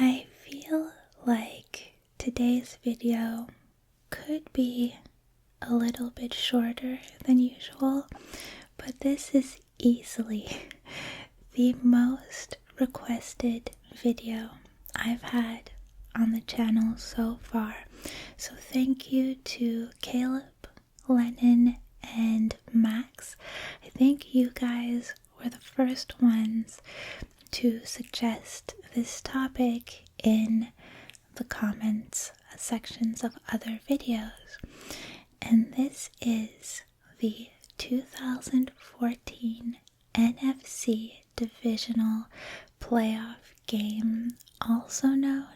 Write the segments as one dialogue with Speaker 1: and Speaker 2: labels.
Speaker 1: I feel like today's video could be a little bit shorter than usual, but this is easily the most requested video I've had on the channel so far. So thank you to Caleb, Lennon, and Max. I think you guys were the first ones to suggest this topic in the comments sections of other videos. And this is the 2014 NFC divisional playoff game, also known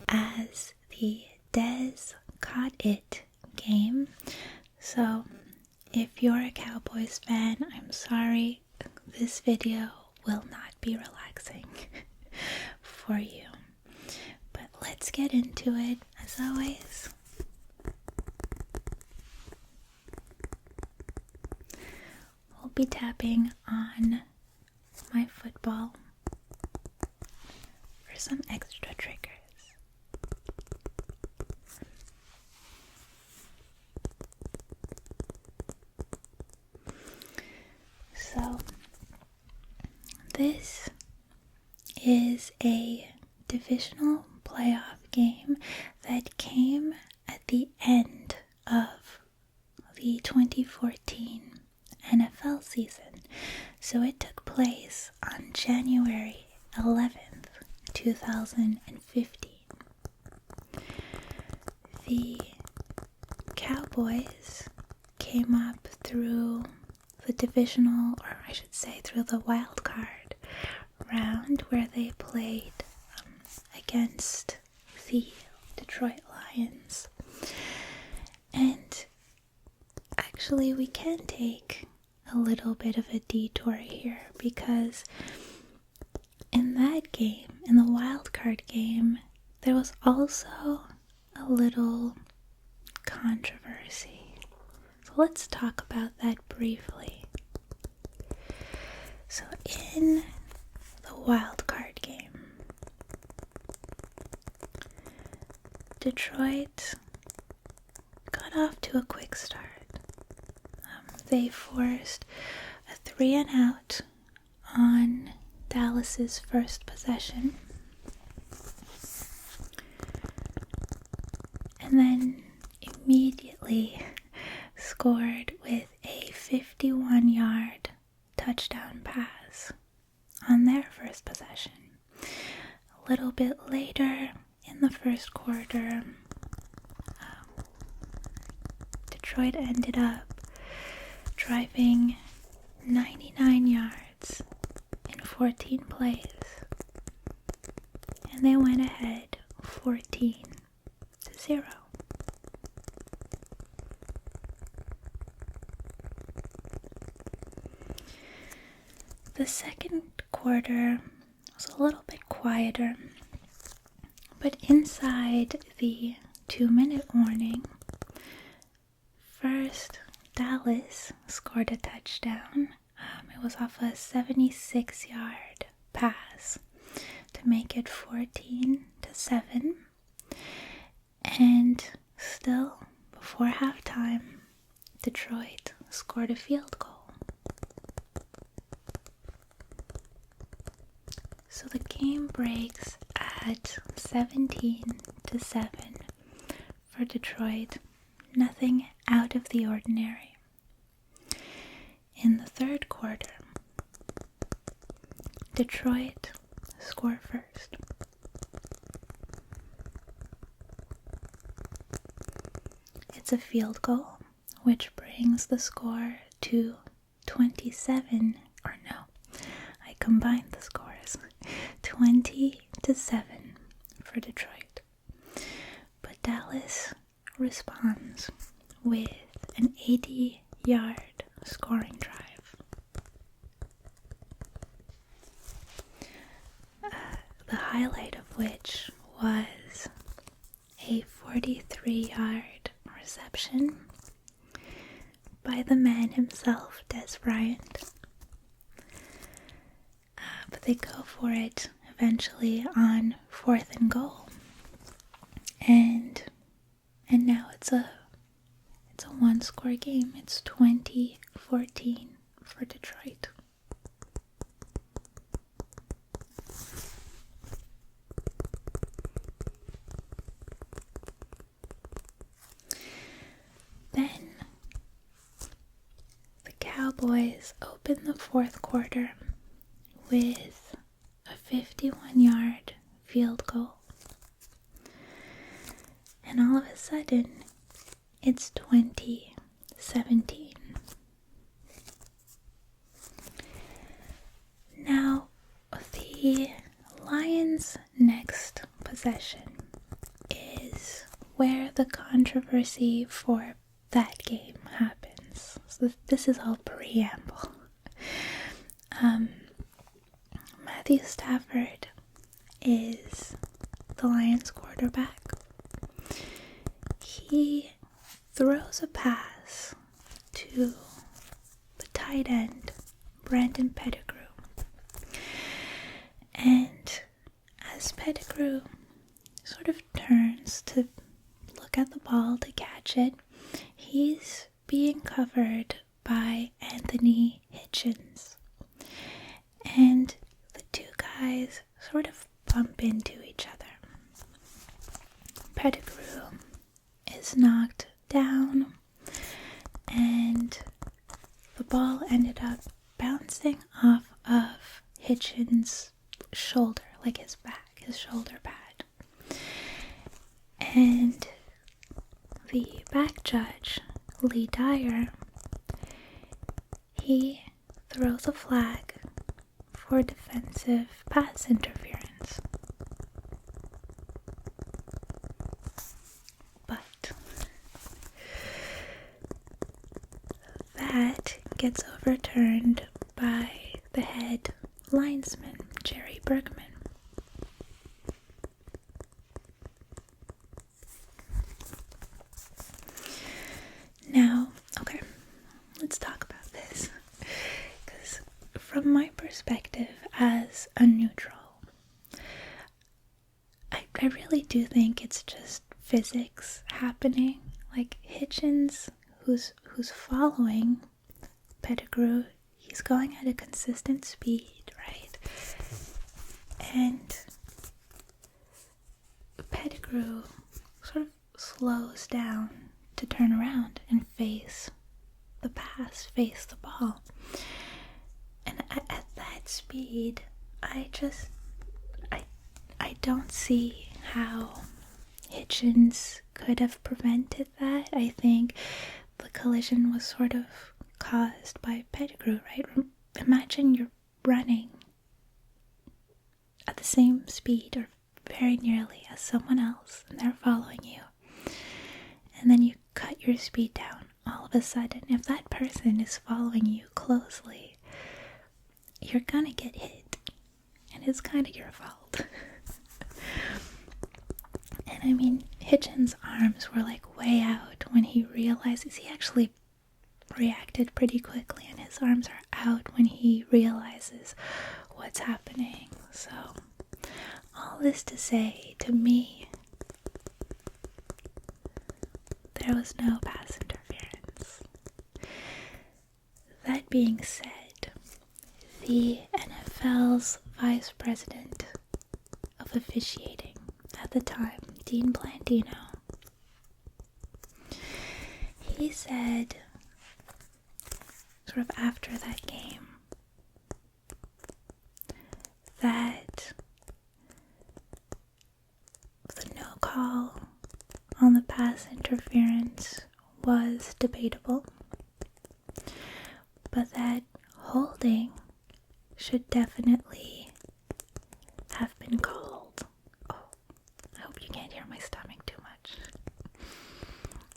Speaker 1: as the Dez Caught It game. So if you're a Cowboys fan, I'm sorry, this video will not be relaxing for you. But let's get into it, as always. We'll be tapping on my football for some extra triggers. So, this is a divisional playoff game that came at the end of the 2014 NFL season. So it took place on January 11th, 2015. The Cowboys came up through the divisional, or I should say through the wildcard round, where they played against the Detroit Lions. And actually we can take a little bit of a detour here, because in that game, in the wildcard game, there was also a little controversy. So let's talk about that briefly. So in the wildcard game, Detroit got off to a quick start. They forced a 3-and-out on Dallas's first possession, and then immediately scored with a 51-yard touchdown pass on their first possession. A little bit later in the first quarter, Detroit ended up driving 99 yards in 14 plays, and they went ahead 14-0. The second quarter was a little bit quieter, but inside the 2-minute warning, first Dallas scored a touchdown. It was off a 76-yard pass to make it 14-7. And still, before halftime, Detroit scored a field goal. So the game breaks at 17-7 for Detroit. Nothing out of the ordinary. In the third quarter, Detroit scored first. It's a field goal, which brings the score to 27, or no, I combined the scores, 20-7 for Detroit. But Dallas responds with an 80-yard scoring drive. The highlight of which was a 43-yard reception by the man himself, Dez Bryant. But they go for it eventually on 4th and goal. And now it's a one-score game. It's 20-14 for Detroit. Then the Cowboys open the fourth quarter with a 51-yard field goal. And all of a sudden, it's 20-17. Now, the Lions' next possession is where the controversy for that game happens. So this is all preamble. Matthew Stafford is the Lions quarterback. He throws a pass to the tight end, Brandon Pettigrew. And as Pettigrew sort of turns to look at the ball to catch it, he's being covered by Anthony Hitchens. And the two guys sort of bump into each other. Pettigrew is knocked down, and the ball ended up bouncing off of Hitchens' shoulder, like his back, his shoulder pad. And the back judge, Lee Dyer, he throws a flag for defensive pass interference. But that gets overturned by the head linesman, Jerry Bergman. Now, okay, let's talk about this. Because from my perspective as a neutral, I really do think it's just physics happening. Like Hitchens, who's following Pettigrew, he's going at a consistent speed, right? And Pettigrew sort of slows down to turn around and face the pass, face the ball. And at that speed, I don't see how Hitchens could have prevented that. I think the collision was sort of caused by Pettigrew, right? Imagine you're running at the same speed or very nearly as someone else, and they're following you. And then you cut your speed down. All of a sudden, if that person is following you closely, you're gonna get hit. And it's kind of your fault. And I mean, Hitchens' arms were like way out when he realizes. He actually reacted pretty quickly, and his arms are out when he realizes what's happening. So, all this to say, to me, there was no pass interference. That being said, the NFL's vice president of officiating at the time, Dean Blandino, he said, sort of after that game, that the no call on the pass interference was debatable, but that holding should definitely have been called. Oh, I hope you can't hear my stomach too much.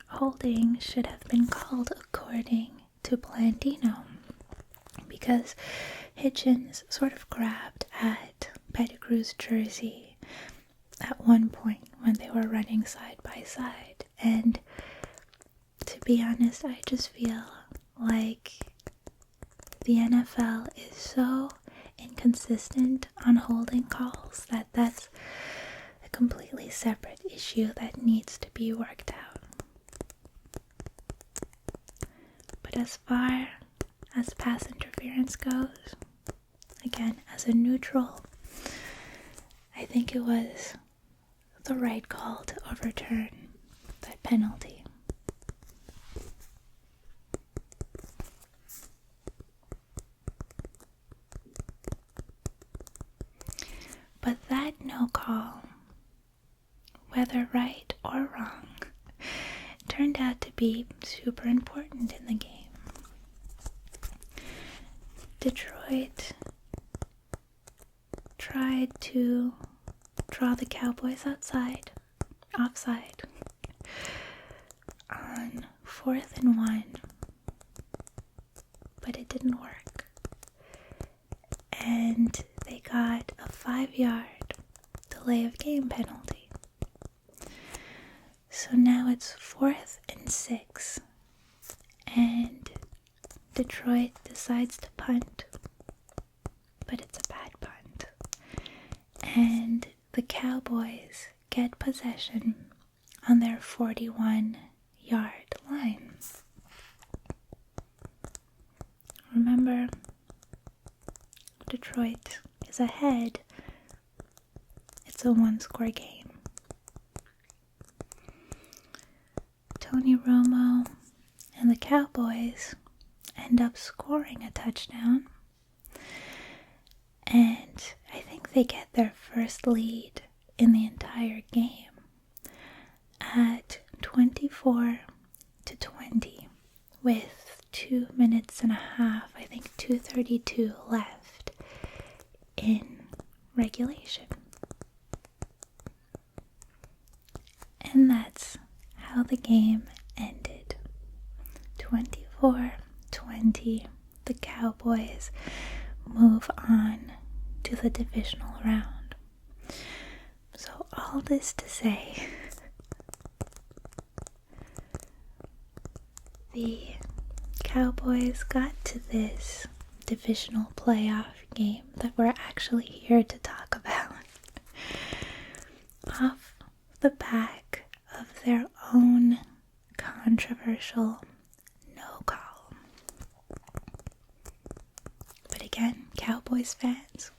Speaker 1: Holding should have been called according to Blandino, because Hitchens sort of grabbed at Pettigrew's jersey at one point when they were running side by side. And to be honest, I just feel like the NFL is so inconsistent on holding calls, that's a completely separate issue that needs to be worked out. But as far as pass interference goes, again, as a neutral, I think it was the right call to overturn that penalty. But that no call, whether right or wrong, turned out to be super important in the game. Detroit tried to draw the Cowboys offside on 4th and 1, but it didn't work. And they got a 5-yard delay of game penalty. So now it's 4th and 6, and Detroit decides to punt, but it's a bad punt. And the Cowboys get possession on their 41-yard line. Remember, Detroit is ahead. It's a 1-score game. Tony Romo and the Cowboys end up scoring a touchdown, and I think they get their first lead in the entire game at 24-20 with 2 minutes and a half, I think 2:32 left in regulation. And that's how the game ended. 24-20, the Cowboys move on to the divisional round. So all this to say, the Cowboys got to this divisional playoff game that we're actually here to talk about off the back of their own controversial no call. But again, Cowboys fans,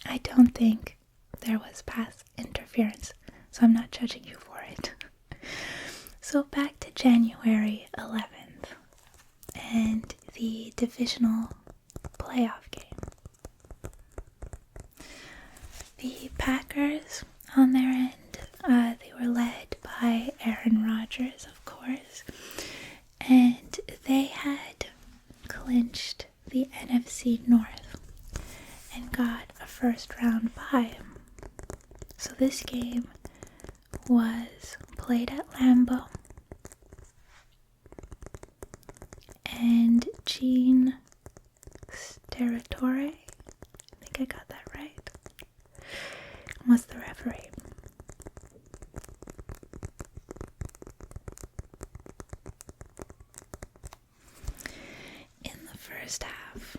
Speaker 1: I don't think there was pass interference, so I'm not judging you for it. So back to January 11th and the divisional playoff game. The Packers, on their end, they were led by Aaron Rodgers, of course, and they had clinched the NFC North and got a first-round bye. So this game was played at Lambeau, and Gene Steratore, I think I got that right, was the referee. In the first half,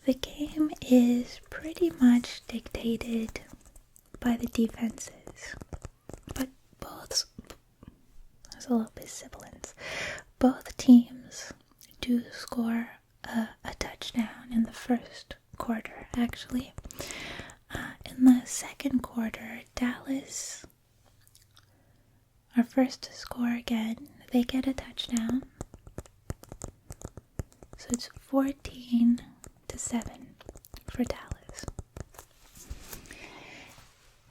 Speaker 1: the game is pretty much dictated by the defenses, but there's a little bit of sibilance. Both teams do score a touchdown in the first quarter, actually. In the second quarter, Dallas are first to score again. They get a touchdown. So it's 14-7 for Dallas.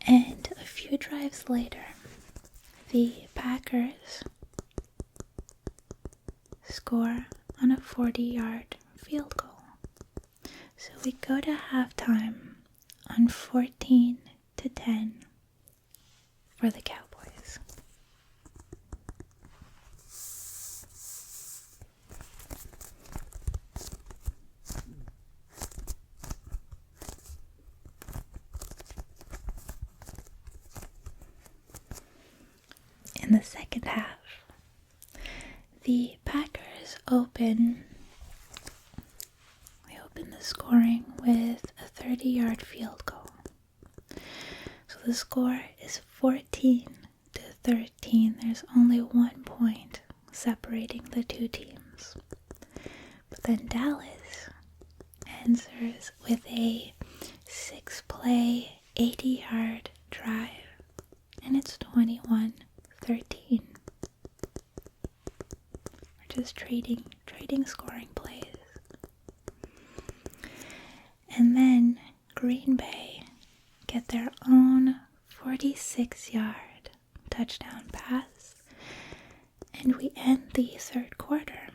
Speaker 1: And a few drives later, the Packers score on a 40-yard field goal. So we go to halftime on 14-10 for the Cowboys. In the second half, the Packers open the scoring with a 30-yard field goal. So the score is 14-13. There's only 1 point separating the two teams. But then Dallas answers with a 6-play, 80-yard drive, and it's 21-13. We're just trading scoring plays. And then Green Bay get their own 46-yard touchdown pass, and we end the third quarter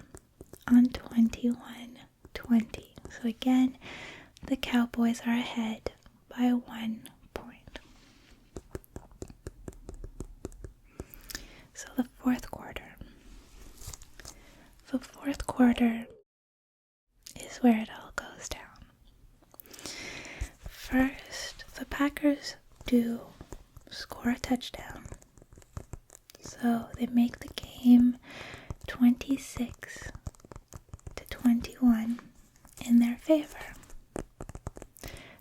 Speaker 1: on 21-20. So again, the Cowboys are ahead by 1 point. So the fourth quarter. The fourth quarter is where it all goes down. First, the Packers do score a touchdown. So they make the game 26-21 in their favor.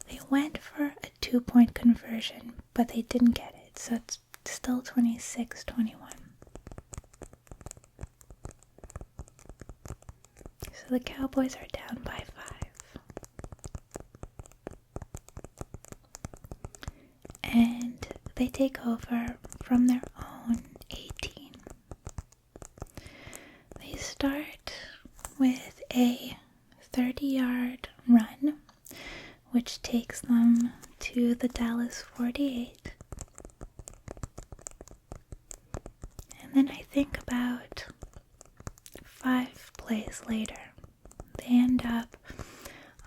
Speaker 1: They went for a 2-point conversion, but they didn't get it, so it's still 26-21. So the Cowboys are down by 5. And they take over from their own 18. They start with a 30-yard run, which takes them to the Dallas 48. And then I think about 5 plays later, they end up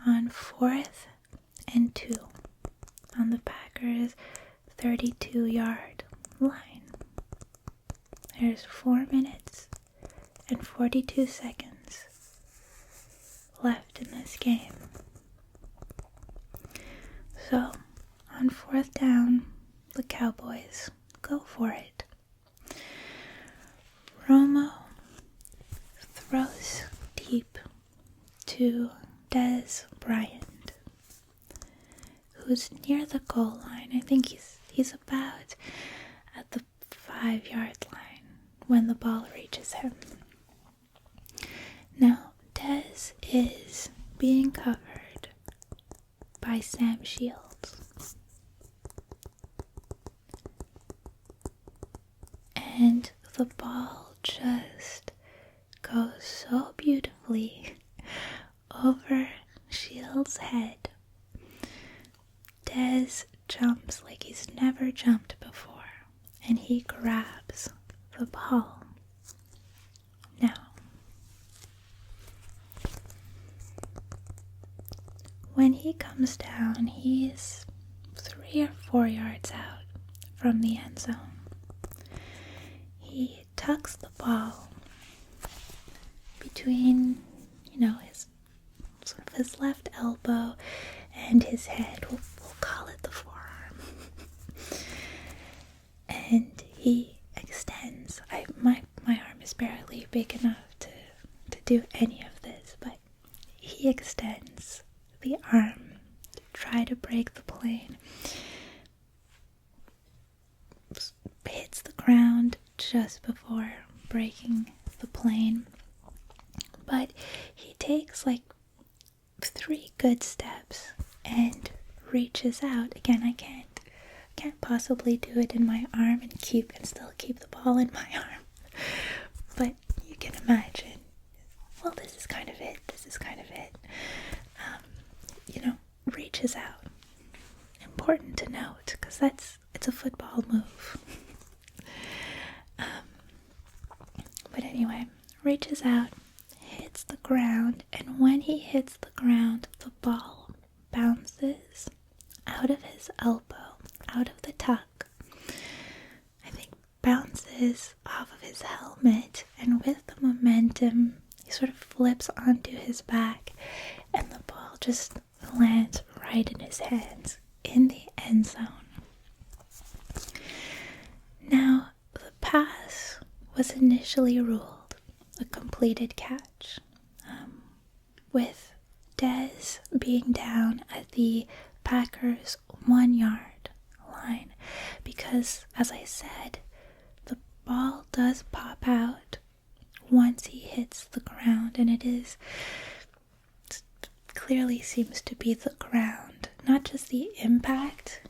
Speaker 1: on 4th and 2 on the Packers' 32-yard line. There's 4 minutes and 42 seconds left in this game. So, on 4th down, the Cowboys go for it. Romo throws deep to Dez Bryant, who's near the goal line. I think he's about at the 5-yard line when the ball reaches him. Now, Dez is being covered by Sam Shields. And the ball just goes so beautifully over Shields' head. Dez jumps like he's never jumped before, and he grabs the ball. Now, when he comes down, he's 3 or 4 yards out from the end zone. He tucks the ball between, his left elbow and his head. We'll call it the forearm. And he extends. My arm is barely big enough to do any of this, but he extends the arm to try to break the plane. Hits the ground just before breaking the plane. But he takes 3 good steps and reaches out. Again, I can't possibly do it in my arm and still keep the ball in my arm. But you can imagine, well, this is kind of it. Reaches out. Important to note, because it's a football move. But anyway, reaches out, hits the ground, and when he hits the ground, the ball bounces out of his elbow, out of the tuck. I think bounces off of his helmet, and with the momentum, he sort of flips onto his back, and the ball just lands right in his hands in the end zone. Now, the pass was initially ruled a completed catch, with Dez being down at the Packers' 1-yard line, because, as I said, the ball does pop out once he hits the ground, and it clearly seems to be the ground, not just the impact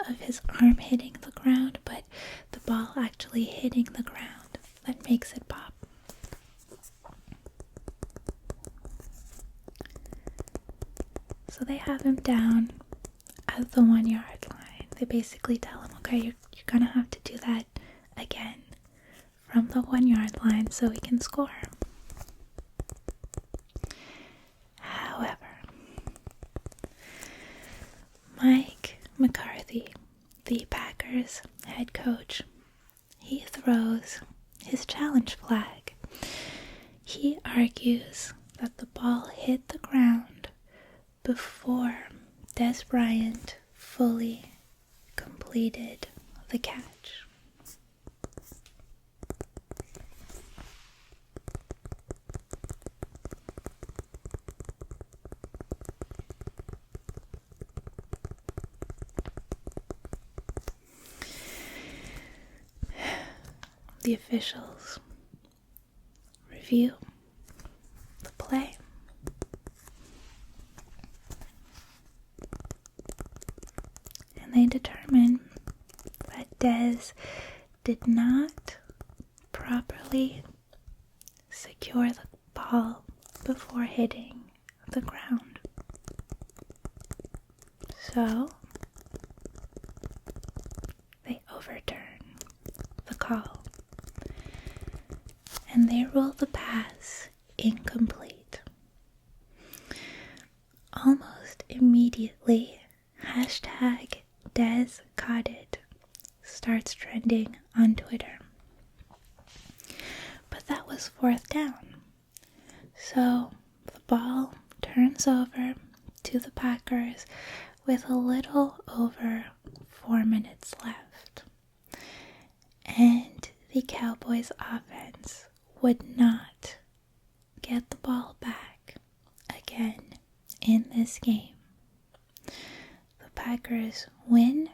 Speaker 1: of his arm hitting the ground, but the ball actually hitting the ground that makes it pop. So they have him down at the 1-yard line. They basically tell him, okay, you're gonna have to do that again from the 1-yard line so we can score. However, Mike McCarthy, the Packers head coach, he throws his challenge flag. He argues that the ball hit the ground before Dez Bryant fully completed the catch. The officials review the play. And they determine that Dez did not properly secure the ball before hitting the ground. So they overturn the call, and they rule the pass incomplete. Almost immediately, hashtag Dez Caught It starts trending on Twitter. But that was 4th down. So the ball turns over to the Packers with a little over 4 minutes left. And the Cowboys offense would not get the ball back again in this game. The Packers win.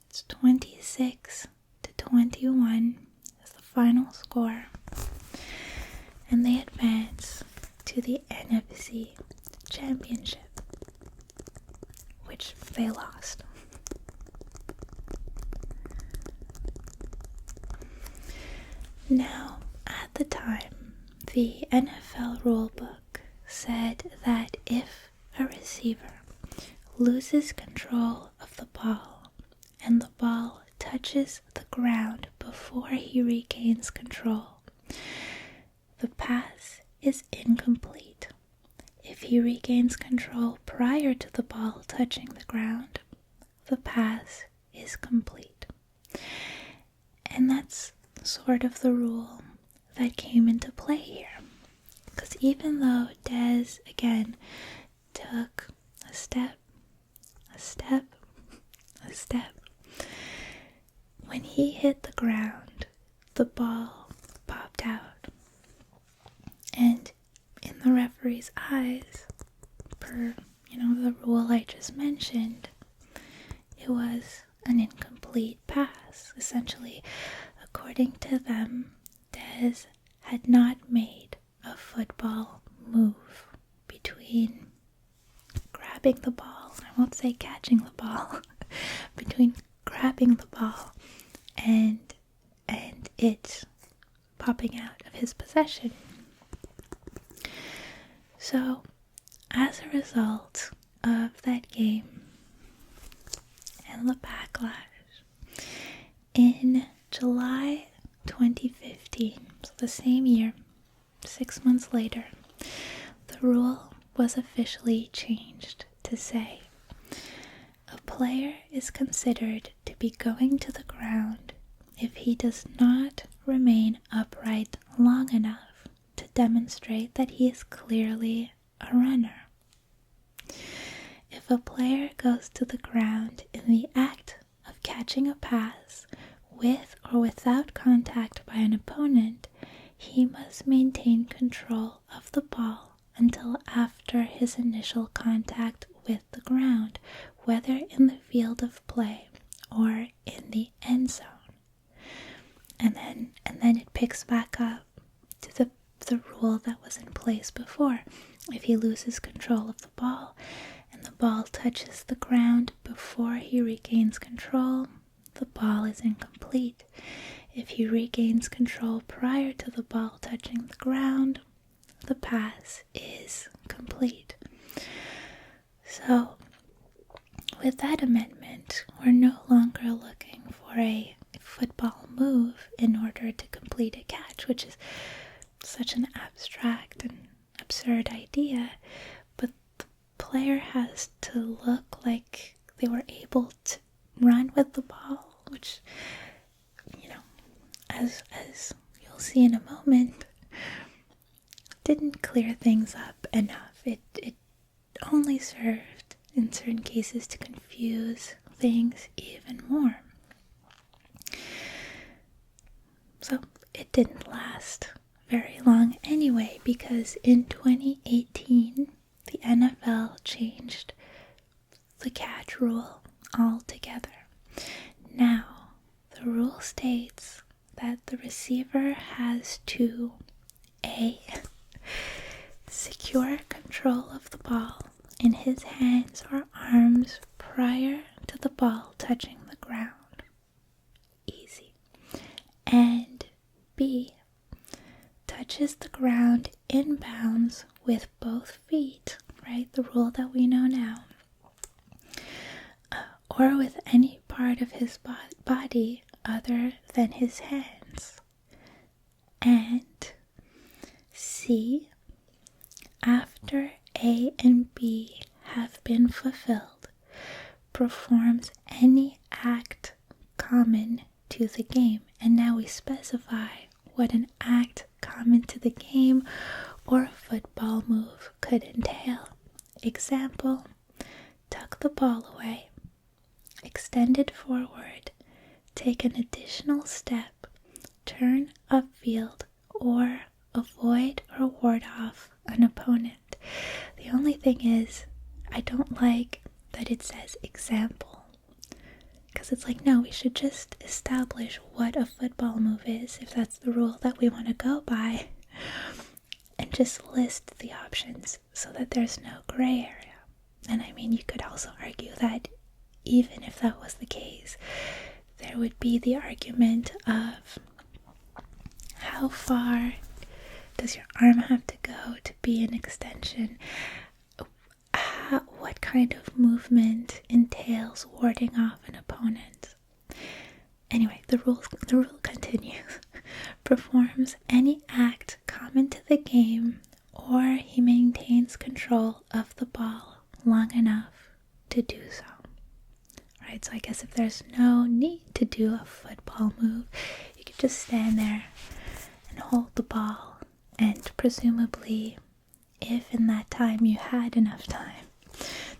Speaker 1: It's 26-21 is the final score, and they advance to the NFC Championship, which they lost. Now, at the time, the NFL rulebook said that if a receiver loses control of the ball and the ball touches the ground before he regains control, the pass is incomplete. If he regains control prior to the ball touching the ground, the pass is complete. And that's sort of the rule that came into play here. Because even though Dez, again, took a step, when he hit the ground, the ball popped out. And in the referee's eyes, per, the rule I just mentioned, it was an incomplete pass. Essentially, according to them, Dez had not made a football move between grabbing the ball, I won't say catching the ball, between grabbing the ball and it popping out of his possession. So, as a result of that game and the backlash, in July 2015, so the same year, 6 months later, the rule was officially changed to say a player is considered to be going to the ground if he does not remain upright long enough to demonstrate that he is clearly a runner. If a player goes to the ground in the act of catching a pass with or without contact by an opponent, he must maintain control of the ball until after his initial contact with the ground, whether in the field of play or in the end zone. And then it picks back up to the rule that was in place before. If he loses control of the ball and the ball touches the ground before he regains control, the ball is incomplete. If he regains control prior to the ball touching the ground, the pass is complete. So, with that amendment, we're no longer looking for a football move in order to complete a catch, which is such an abstract and absurd idea, but the player has to look like they were able to run with the ball, which, as you'll see in a moment, didn't clear things up enough. It only served in certain cases to confuse things even more. So it didn't last very long anyway, because in 2018 the NFL changed the catch rule altogether. Now the rule states that the receiver has to A. secure control of the ball in his hands or arms prior to the ball touching the ground. Easy. And B. touches the ground inbounds with both feet, right? The rule that we know now. Or with any part of his body other than his hands. And C. after A and B have been fulfilled, performs any act common to the game. And now we specify what an act common to the game or a football move could entail. Example, tuck the ball away, extend it forward, take an additional step, turn upfield, or avoid or ward off an opponent. The only thing is, I don't like that it says example. Because it's like, no, we should just establish what a football move is, if that's the rule that we want to go by, and just list the options so that there's no gray area. And I mean, you could also argue that even if that was the case, there would be the argument of how far does your arm have to go to be an extension? What kind of movement entails warding off an opponent? Anyway, the rule continues. Performs any act common to the game, or he maintains control of the ball long enough to do so. Right, so I guess if there's no need to do a football move, you could just stand there and hold the ball, and presumably, if in that time you had enough time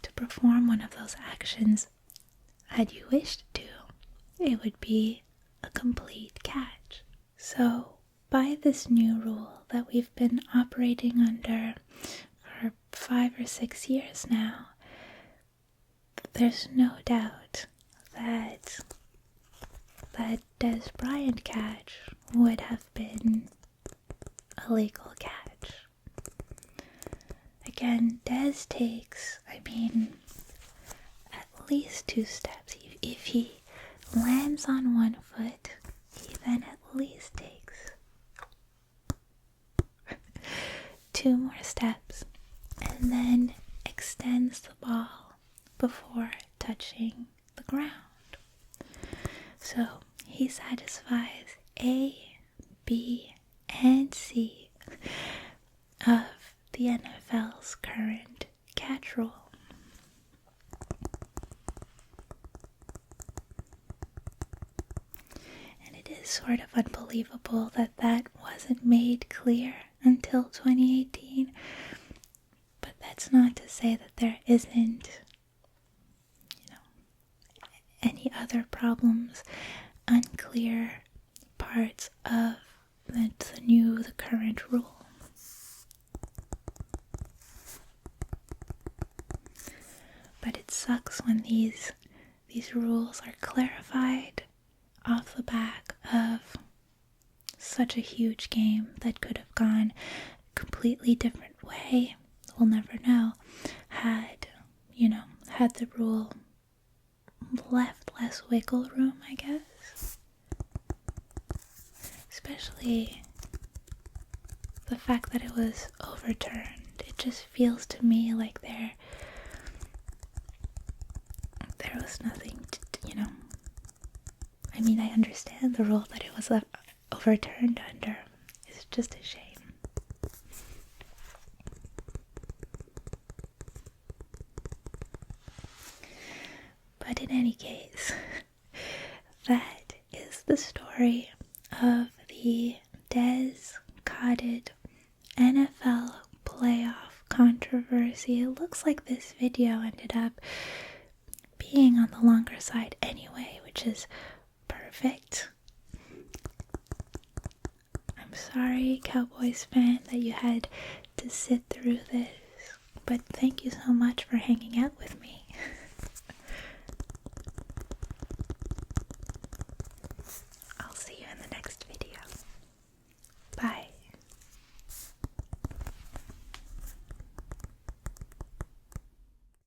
Speaker 1: to perform one of those actions, had you wished to, it would be a complete catch. So, by this new rule that we've been operating under for 5 or 6 years now, there's no doubt that that Dez Bryant catch would have been a legal catch. Again, Dez takes, at least 2 steps. If he lands on one foot, he then at least takes 2 more steps and then extends the ball before touching the ground. So he satisfies A, B, and C of the NFL's current catch rule. And it is sort of unbelievable that wasn't made clear until 2018. But that's not to say that there isn't, any other problems, unclear parts of That's the current rule. But it sucks when these rules are clarified off the back of such a huge game that could have gone a completely different way. We'll never know. Had the rule left less wiggle room, I guess. Especially the fact that it was overturned. It just feels to me like there was nothing to, I mean, I understand the rule that it was overturned under. It's just a shame. But in any case, that is the story of the Dez Caught It NFL playoff controversy. It looks like this video ended up being on the longer side anyway, which is perfect. I'm sorry, Cowboys fan, that you had to sit through this, but thank you so much for hanging out with me.